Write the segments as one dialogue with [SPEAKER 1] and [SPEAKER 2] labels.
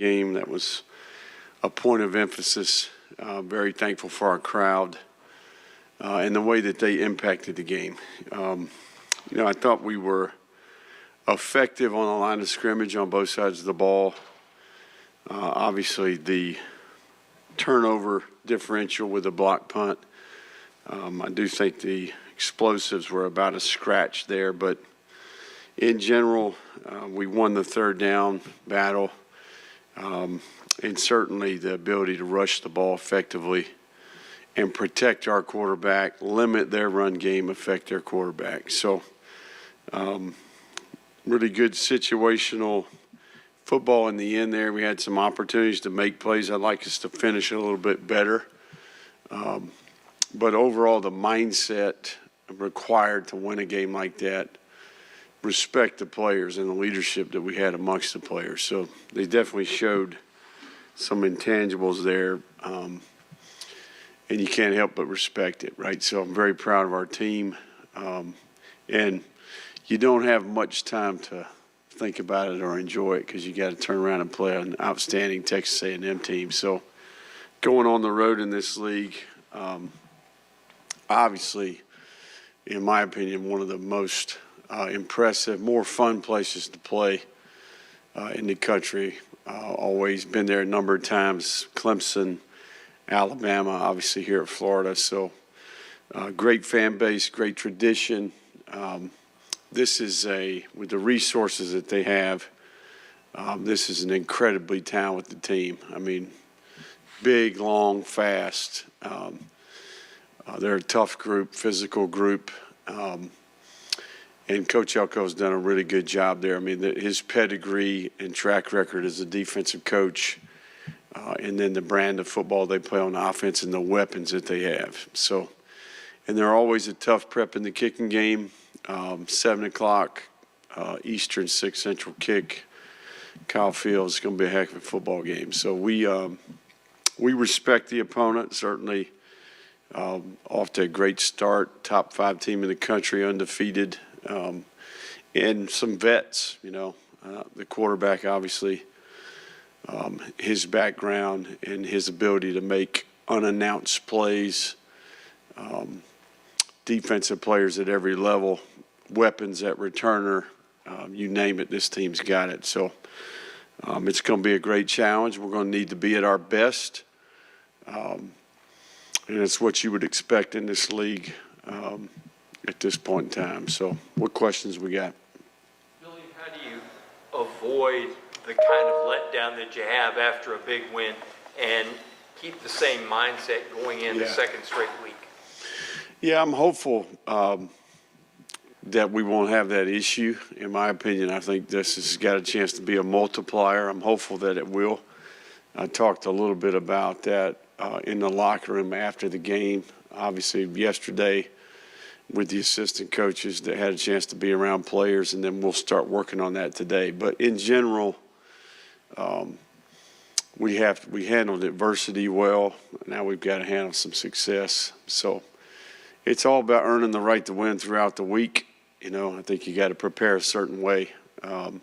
[SPEAKER 1] game. That was a point of emphasis. Very thankful for our crowd and the way that they impacted the game. I thought we were effective on the line of scrimmage on both sides of the ball. Obviously, the turnover differential with the block punt. I do think the explosives were about a scratch there, but in general, we won the third down battle, and certainly the ability to rush the ball effectively and protect our quarterback, limit their run game, affect their quarterback. So really good situational football in the end there. We had some opportunities to make plays. I'd like us to finish a little bit better. But overall, the mindset required to win a game like that, respect the players and the leadership that we had amongst the players. So they definitely showed some intangibles there, and you can't help but respect it, right? So I'm very proud of our team, and you don't have much time to think about it or enjoy it because you got to turn around and play an outstanding Texas A&M team. So going on the road in this league, obviously, in my opinion, one of the most impressive, more fun places to play in the country. Always been there a number of times. Clemson, Alabama, obviously here at Florida. So great fan base, great tradition. This is with the resources that they have, this is an incredibly talented team. I mean, big, long, fast. They're a tough group, physical group. And Coach Elko's done a really good job there. I mean, his pedigree and track record as a defensive coach, and then the brand of football they play on offense and the weapons that they have. So, and they're always a tough prep in the kicking game. 7 o'clock Eastern, 6 Central kick. Kyle Field is going to be a heck of a football game. So we respect the opponent, certainly. Off to a great start, top 5 team in the country, undefeated, and some vets, the quarterback, obviously, his background and his ability to make unannounced plays, defensive players at every level, weapons at returner, you name it, this team's got it. So it's going to be a great challenge. We're going to need to be at our best. And it's what you would expect in this league at this point in time. So what questions we got?
[SPEAKER 2] Billy, how do you avoid the kind of letdown that you have after a big win and keep the same mindset going in the second straight week?
[SPEAKER 1] Yeah, I'm hopeful that we won't have that issue. In my opinion, I think this has got a chance to be a multiplier. I'm hopeful that it will. I talked a little bit about that in the locker room after the game. Obviously, yesterday with the assistant coaches that had a chance to be around players, and then we'll start working on that today. But in general, we handled adversity well. Now we've got to handle some success. So it's all about earning the right to win throughout the week. I think you got to prepare a certain way, and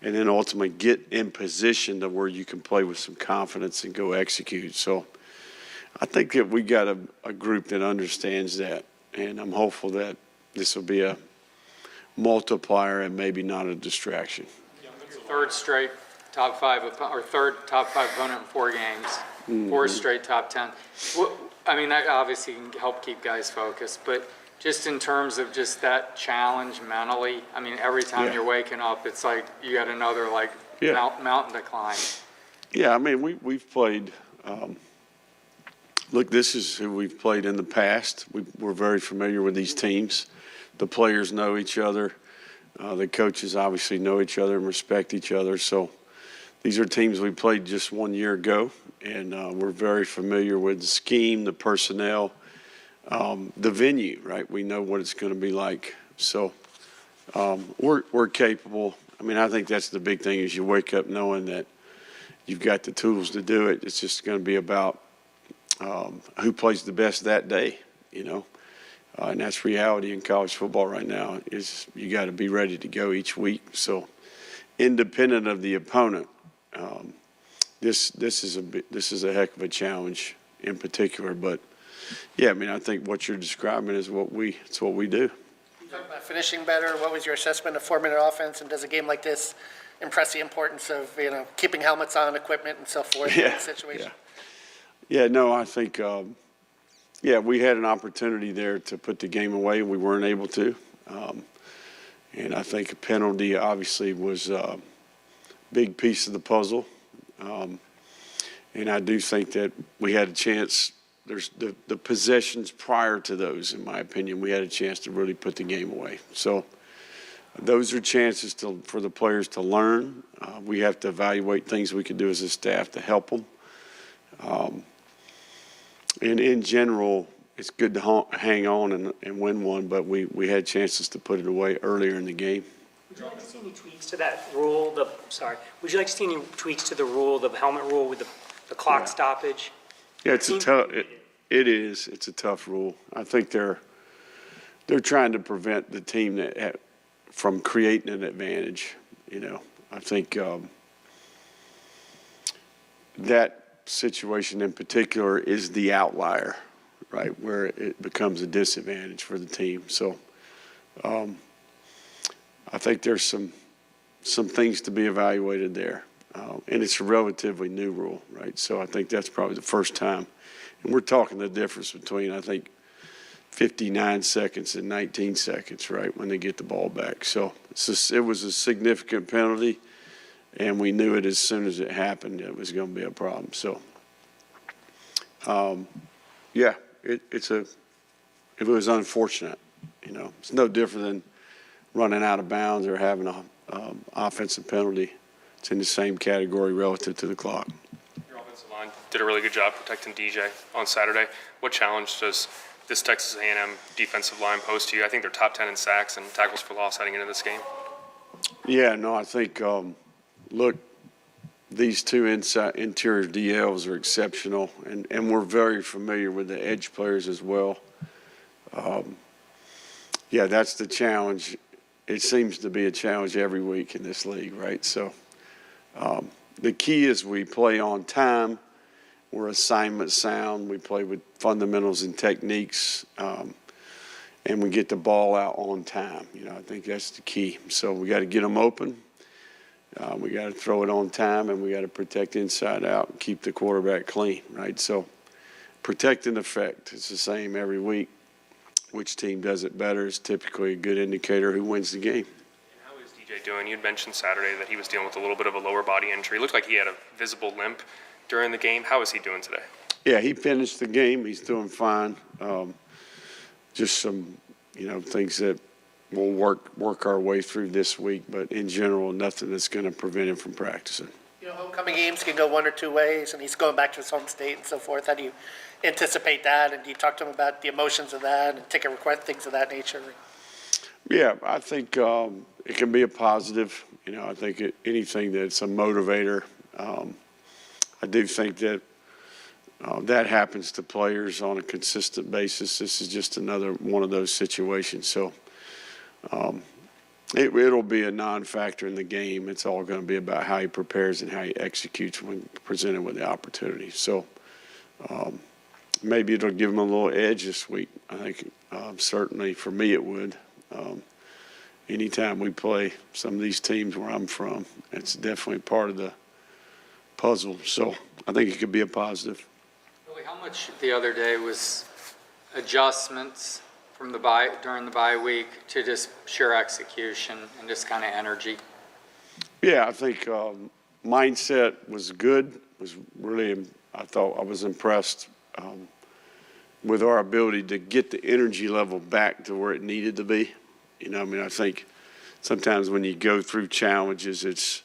[SPEAKER 1] then ultimately get in position to where you can play with some confidence and go execute. So I think that we got a group that understands that, and I'm hopeful that this will be a multiplier and maybe not a distraction.
[SPEAKER 3] Third straight top 5 or third top 5 opponent in 4 games, 4 straight top 10. That obviously can help keep guys focused, but just in terms of just that challenge mentally, every time you're waking up, it's like you got another mountain to climb.
[SPEAKER 1] Yeah, we've played. Look, this is who we've played in the past. We're very familiar with these teams. The players know each other. The coaches obviously know each other and respect each other. So these are teams we played just 1 year ago, and we're very familiar with the scheme, the personnel, the venue, right? We know what it's going to be like. So we're capable. I think that's the big thing is you wake up knowing that you've got the tools to do it. It's just going to be about who plays the best that day, and that's reality in college football right now is you got to be ready to go each week. So independent of the opponent, This is a heck of a challenge in particular. But yeah, I mean, I think what you're describing is it's what we do.
[SPEAKER 4] You talked about finishing better. What was your assessment of 4-minute offense? And does a game like this impress the importance of, keeping helmets on, equipment, and so forth in this situation?
[SPEAKER 1] Yeah, no, I think, we had an opportunity there to put the game away, and we weren't able to. And I think a penalty obviously was a big piece of the puzzle. And I do think that we had a chance. There's the possessions prior to those, in my opinion, we had a chance to really put the game away. So those are chances for the players to learn. We have to evaluate things we can do as a staff to help them. And in general, it's good to hang on and win one, but we had chances to put it away earlier in the game.
[SPEAKER 5] Would you like to see any tweaks to that rule? Would you like to see any tweaks to the rule, the helmet rule with the clock stoppage?
[SPEAKER 1] Yeah, it's a tough. It is. It's a tough rule. I think they're trying to prevent the team from creating an advantage. I think that situation in particular is the outlier, right, where it becomes a disadvantage for the team. So I think there's some things to be evaluated there. And it's a relatively new rule, right? So I think that's probably the first time. And we're talking the difference between, I think, 59 seconds and 19 seconds, right, when they get the ball back. So it was a significant penalty, and we knew it as soon as it happened it was going to be a problem. So, it was unfortunate. It's no different than running out of bounds or having an offensive penalty. It's in the same category relative to the clock.
[SPEAKER 6] Your offensive line did a really good job protecting DJ on Saturday. What challenge does this Texas A&M defensive line pose to you? I think they're top 10 in sacks and tackles for loss heading into this game.
[SPEAKER 1] Yeah, no, I think, look, these two interior DLs are exceptional, and we're very familiar with the edge players as well. That's the challenge. It seems to be a challenge every week in this league, right? So the key is we play on time. We're assignment sound. We play with fundamentals and techniques, and we get the ball out on time. I think that's the key. So we got to get them open. We got to throw it on time, and we got to protect inside out and keep the quarterback clean, right? So protect and effect. It's the same every week. Which team does it better is typically a good indicator who wins the game.
[SPEAKER 6] How is DJ doing? You'd mentioned Saturday that he was dealing with a little bit of a lower body injury. It looked like he had a visible limp during the game. How is he doing today?
[SPEAKER 1] Yeah, he finished the game. He's doing fine. Just some, things that we'll work our way through this week. But in general, nothing that's going to prevent him from practicing.
[SPEAKER 4] Homecoming games can go one or two ways, and he's going back to his home state and so forth. How do you anticipate that? And do you talk to him about the emotions of that and ticket request, things of that nature?
[SPEAKER 1] Yeah, I think it can be a positive. I think anything that's a motivator. I do think that that happens to players on a consistent basis. This is just another one of those situations. So it'll be a non-factor in the game. It's all going to be about how he prepares and how he executes when presented with the opportunity. So maybe it'll give him a little edge this week. I think certainly for me it would. Anytime we play some of these teams where I'm from, it's definitely part of the puzzle. So I think it could be a positive.
[SPEAKER 3] Really, how much the other day was adjustments from during the bye week to just sheer execution and just kind of energy?
[SPEAKER 1] Yeah, I think mindset was good. I thought I was impressed with our ability to get the energy level back to where it needed to be. I think sometimes when you go through challenges, it's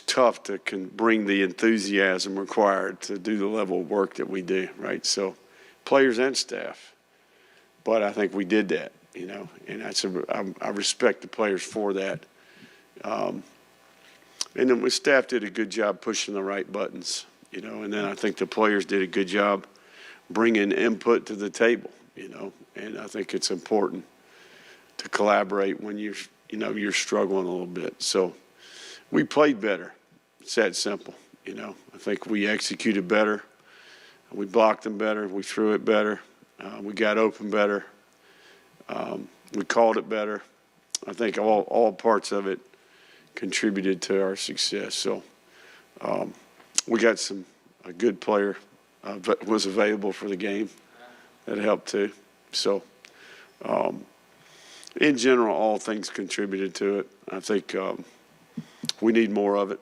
[SPEAKER 1] tough to bring the enthusiasm required to do the level of work that we do, right? So players and staff. But I think we did that, and I respect the players for that. And then the staff did a good job pushing the right buttons, and then I think the players did a good job bringing input to the table, and I think it's important to collaborate when you're struggling a little bit. So we played better. It's that simple, you know. I think we executed better. We blocked them better. We threw it better. We got open better. We called it better. I think all parts of it contributed to our success. So we got a good player that was available for the game. That helped too. So in general, all things contributed to it. I think we need more of it.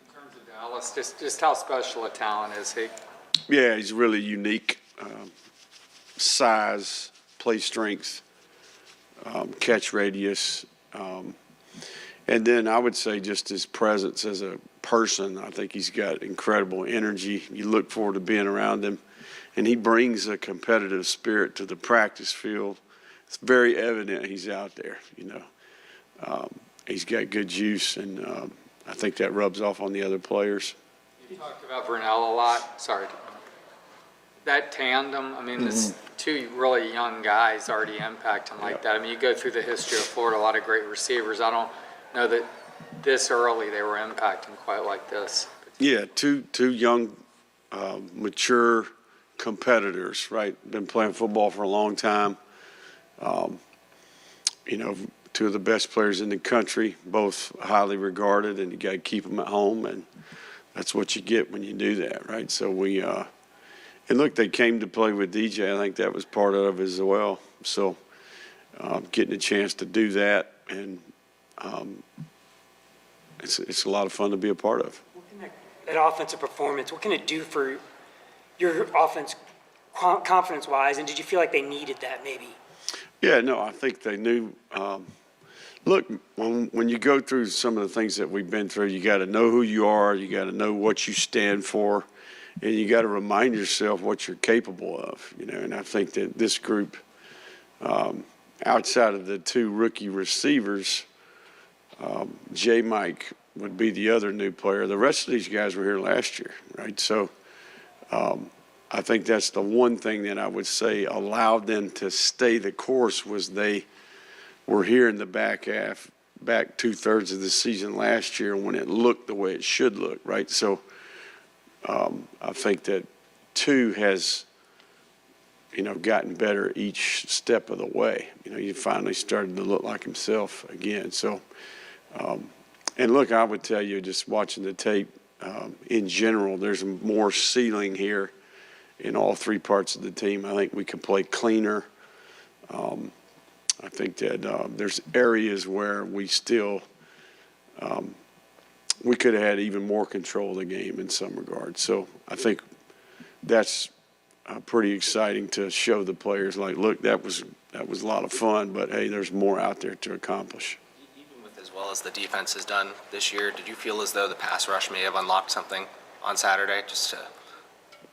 [SPEAKER 3] In terms of Dallas, just how special a talent is he?
[SPEAKER 1] Yeah, he's really unique. Size, play strength, catch radius. And then I would say just his presence as a person. I think he's got incredible energy. You look forward to being around him. And he brings a competitive spirit to the practice field. It's very evident he's out there, you know. He's got good juice, and I think that rubs off on the other players.
[SPEAKER 3] You talked about Vernell a lot. Sorry. That tandem, I mean, this two really young guys already impact him like that. I mean, you go through the history of Florida, a lot of great receivers. I don't know that this early they were impacting quite like this.
[SPEAKER 1] Yeah, two young, mature competitors, right? Been playing football for a long time. You know, two of the best players in the country, both highly regarded, and you got to keep them at home, and that's what you get when you do that, right? So we and look, they came to play with DJ. I think that was part of it as well. So getting a chance to do that, and it's a lot of fun to be a part of.
[SPEAKER 5] That offensive performance, what can it do for your offense confidence-wise, and did you feel like they needed that maybe?
[SPEAKER 1] Yeah, no, I think they knew. Look, when you go through some of the things that we've been through, you got to know who you are, you got to know what you stand for, and you got to remind yourself what you're capable of, you know. And I think that this group, outside of the two rookie receivers, J-Mike would be the other new player. The rest of these guys were here last year, right? So I think that's the one thing that I would say allowed them to stay the course was they were here in the back half, back 2/3 of the season last year when it looked the way it should look, right? So I think that two has, you know, gotten better each step of the way. You know, he finally started to look like himself again. So, and look, I would tell you, just watching the tape, in general, there's more ceiling here in all three parts of the team. I think we can play cleaner. I think that there's areas where we still we could have had even more control of the game in some regards. So I think that's pretty exciting to show the players, like, look, that was a lot of fun, but hey, there's more out there to accomplish.
[SPEAKER 7] Even with as well as the defense has done this year, did you feel as though the pass rush may have unlocked something on Saturday just to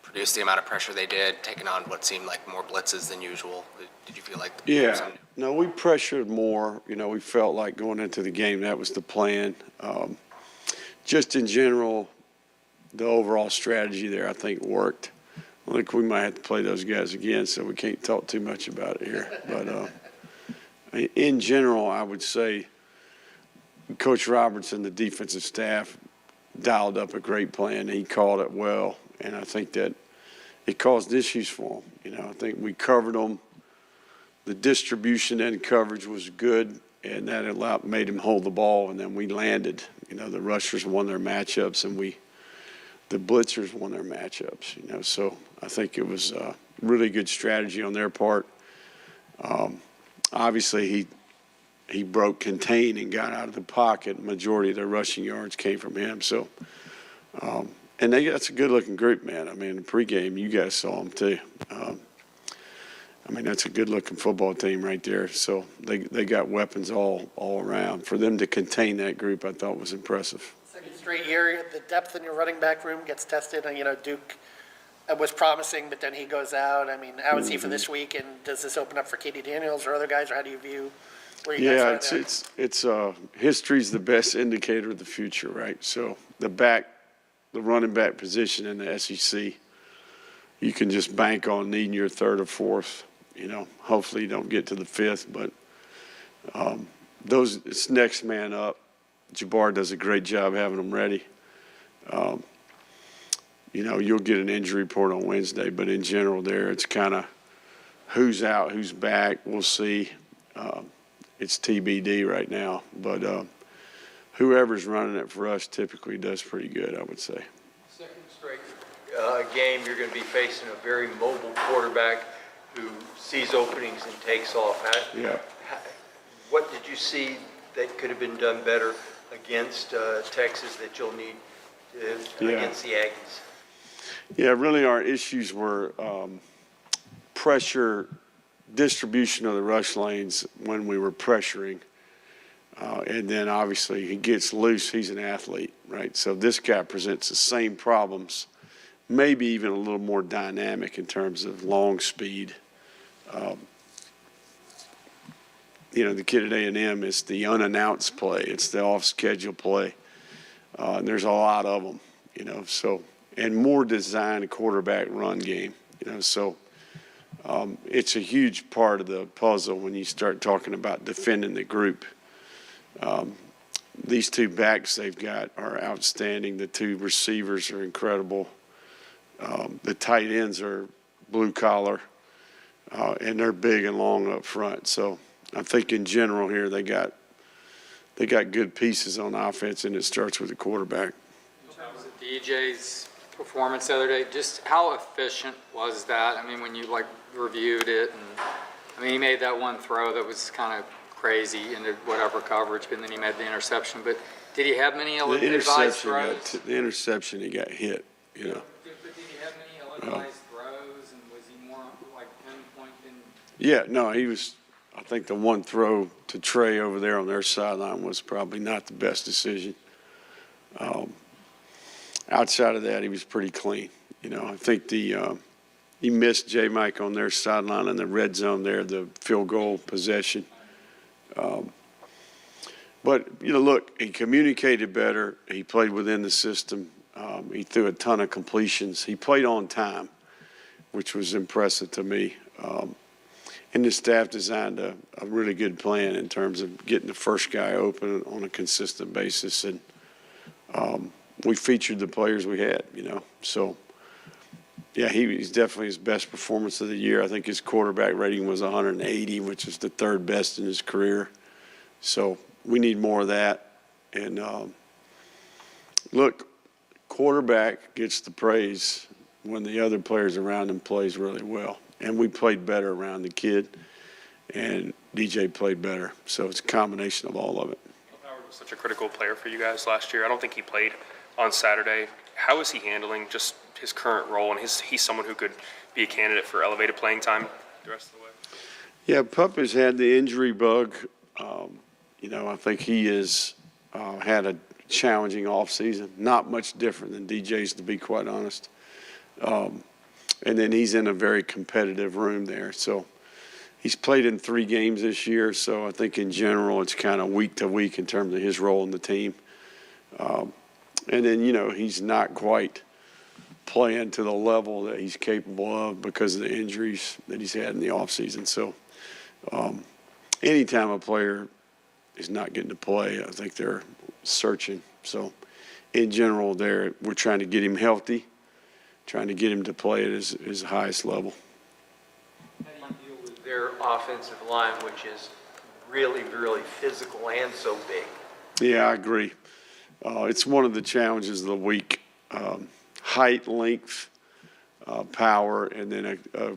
[SPEAKER 7] produce the amount of pressure they did, taking on what seemed like more blitzes than usual? Did you feel like
[SPEAKER 1] Yeah, no, we pressured more. You know, we felt like going into the game that was the plan. Just in general, the overall strategy there, I think, worked. I think we might have to play those guys again, so we can't talk too much about it here. But in general, I would say Coach Roberts and the defensive staff dialed up a great plan. He called it well, and I think that it caused issues for them. You know, I think we covered them. The distribution and coverage was good, and that made him hold the ball, and then we landed. You know, the rushers won their matchups, and the blitzers won their matchups, you know. So I think it was a really good strategy on their part. Obviously, he broke contain and got out of the pocket. Majority of their rushing yards came from him. So, and that's a good-looking group, man. I mean, the pregame, you guys saw them too. I mean, that's a good-looking football team right there. So they got weapons all around. For them to contain that group, I thought was impressive.
[SPEAKER 4] Second straight year, the depth in your running back room gets tested. And, you know, Duke was promising, but then he goes out. I mean, how is he for this week? And does this open up for Katie Daniels or other guys, or how do you view where you guys are there?
[SPEAKER 1] It's history's the best indicator of the future, right? So the running back position in the SEC, you can just bank on needing your third or fourth. You know, hopefully you don't get to the fifth, but it's next man up. Jabbar does a great job having them ready. You know, you'll get an injury report on Wednesday, but in general there, it's kind of who's out, who's back. We'll see. It's TBD right now, but whoever's running it for us typically does pretty good, I would say.
[SPEAKER 2] Second straight game, you're going to be facing a very mobile quarterback who sees openings and takes off.
[SPEAKER 1] Yeah.
[SPEAKER 2] What did you see that could have been done better against Texas that you'll need against the Aggies?
[SPEAKER 1] Yeah, really our issues were pressure, distribution of the rush lanes when we were pressuring. And then obviously he gets loose, he's an athlete, right? So this guy presents the same problems, maybe even a little more dynamic in terms of long speed. You know, the kid at A&M is the unannounced play. It's the off-schedule play. And there's a lot of them, you know, so, and more designed quarterback run game, you know, so it's a huge part of the puzzle when you start talking about defending the group. These two backs they've got are outstanding. The two receivers are incredible. The tight ends are blue collar, and they're big and long up front. So I think in general here they got good pieces on offense, and it starts with the quarterback.
[SPEAKER 3] In terms of DJ's performance the other day, just how efficient was that? I mean, when you like reviewed it, and I mean, he made that one throw that was kind of crazy into whatever coverage, but then he made the interception. But did he have many ill-advised throws?
[SPEAKER 1] The interception, he got hit, you know.
[SPEAKER 3] But did he have many ill-advised throws, and was he more like pinpoint than?
[SPEAKER 1] Yeah, no, he was. I think the one throw to Trey over there on their sideline was probably not the best decision. Outside of that, he was pretty clean. You know, I think he missed J. Mike on their sideline in the red zone there, the field goal possession. But, you know, look, he communicated better. He played within the system. He threw a ton of completions. He played on time, which was impressive to me. And the staff designed a really good plan in terms of getting the first guy open on a consistent basis. And we featured the players we had, you know. So, yeah, he's definitely his best performance of the year. I think his quarterback rating was 180, which is the third best in his career. So we need more of that. And, look, quarterback gets the praise when the other players around him plays really well. And we played better around the kid, and DJ played better. So it's a combination of all of it.
[SPEAKER 6] Howard was such a critical player for you guys last year. I don't think he played on Saturday. How is he handling just his current role? And he's someone who could be a candidate for elevated playing time the rest of the way.
[SPEAKER 1] Yeah, Pup has had the injury bug. You know, I think he has had a challenging offseason, not much different than DJ's, to be quite honest. And then he's in a very competitive room there. So he's played in 3 games this year. So I think in general it's kind of week to week in terms of his role in the team. And then, you know, he's not quite playing to the level that he's capable of because of the injuries that he's had in the offseason. So anytime a player is not getting to play, I think they're searching. So in general, we're trying to get him healthy, trying to get him to play at his highest level.
[SPEAKER 2] How do you deal with their offensive line, which is really, really physical and so big?
[SPEAKER 1] Yeah, I agree. It's one of the challenges of the week. Height, length, power, and then a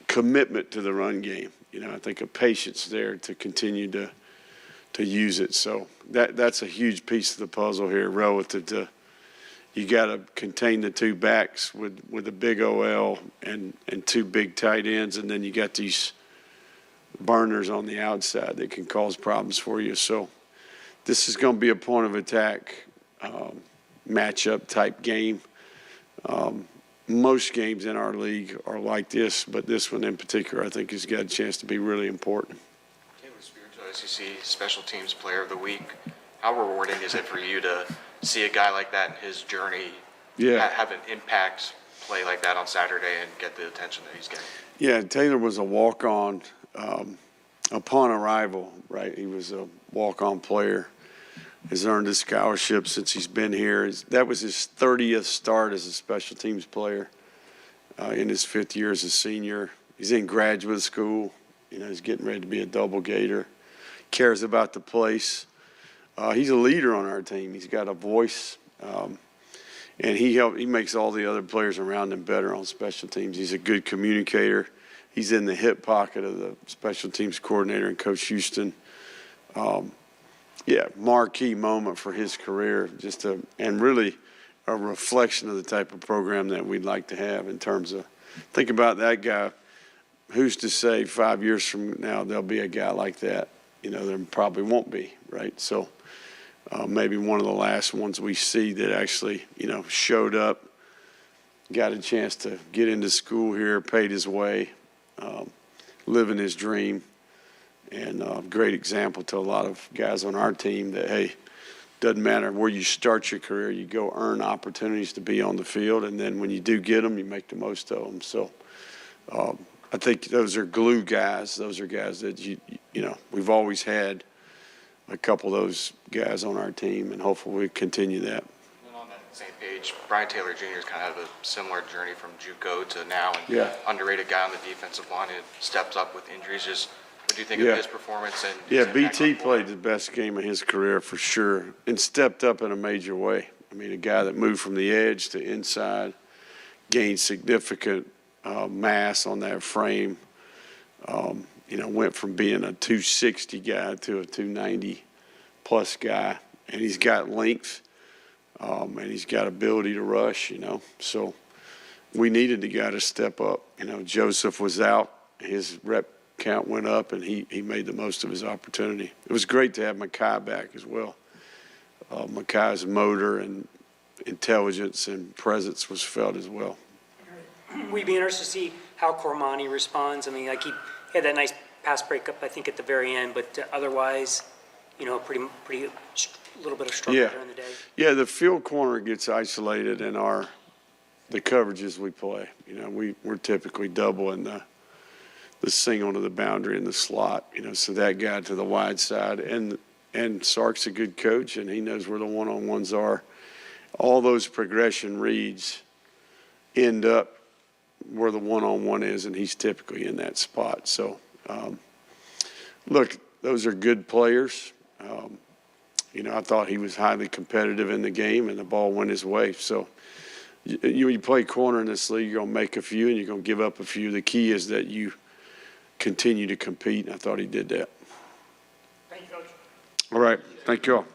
[SPEAKER 1] commitment to the run game. You know, I think a patience there to continue to use it. So that's a huge piece of the puzzle here relative to you got to contain the 2 backs with a big OL and 2 big tight ends, and then you got these burners on the outside that can cause problems for you. So this is going to be a point of attack matchup type game. Most games in our league are like this, but this one in particular I think has got a chance to be really important.
[SPEAKER 8] Taylor Spiritual, SEC Special Teams Player of the Week. How rewarding is it for you to see a guy like that in his journey have an impact play like that on Saturday and get the attention that he's getting?
[SPEAKER 1] Yeah, Taylor was a walk-on upon arrival, right? He was a walk-on player. has earned a scholarship since he's been here. That was his 30th start as a special teams player in his 5th year as a senior. He's in graduate school. You know, he's getting ready to be a double gator. Cares about the place. He's a leader on our team. He's got a voice, and he makes all the other players around him better on special teams. He's a good communicator. He's in the hip pocket of the special teams coordinator and Coach Houston. Yeah, marquee moment for his career, and really a reflection of the type of program that we'd like to have in terms of, think about that guy. Who's to say 5 years from now there'll be a guy like that? You know, there probably won't be, right? So maybe one of the last ones we see that actually, you know, showed up, got a chance to get into school here, paid his way, living his dream. And a great example to a lot of guys on our team that, hey, doesn't matter where you start your career, you go earn opportunities to be on the field, and then when you do get them, you make the most of them. So I think those are glue guys. Those are guys that, you know, we've always had a couple of those guys on our team, and hopefully we continue that.
[SPEAKER 8] And on that same page, Brian Taylor Jr. has kind of had a similar journey from JUCO to now, and
[SPEAKER 1] Yeah.
[SPEAKER 8] underrated guy on the defensive line and steps up with injuries. Just what do you think
[SPEAKER 1] Yeah.
[SPEAKER 8] of his performance? And
[SPEAKER 1] Yeah,
[SPEAKER 8] his impact
[SPEAKER 1] BT
[SPEAKER 8] on the
[SPEAKER 1] played
[SPEAKER 8] board?
[SPEAKER 1] the best game of his career for sure and stepped up in a major way. I mean, a guy that moved from the edge to inside, gained significant mass on that frame. You know, went from being a 260 guy to a 290-plus guy. And he's got length, and he's got ability to rush, you know. So we needed the guy to step up. You know, Joseph was out. His rep count went up, and he made the most of his opportunity. It was great to have Makai back as well. Makai's motor and intelligence and presence was felt as well.
[SPEAKER 5] We'd be interested to see how Cormani responds. I mean, like he had that nice pass breakup, I think, at the very end, but otherwise, you know, pretty little bit of struggle
[SPEAKER 1] Yeah.
[SPEAKER 5] during the day.
[SPEAKER 1] Yeah, the field corner gets isolated in the coverages we play. You know, we're typically double in the single to the boundary in the slot, you know, so that guy to the wide side. And Sark's a good coach, and he knows where the one-on-ones are. All those progression reads end up where the one-on-one is, and he's typically in that spot. So, look, those are good players. You know, I thought he was highly competitive in the game, and the ball went his way. So you play corner in this league, you're going to make a few, and you're going to give up a few. The key is that you continue to compete, and I thought he did that.
[SPEAKER 5] Thank you, Coach.
[SPEAKER 1] All right. Thank you all.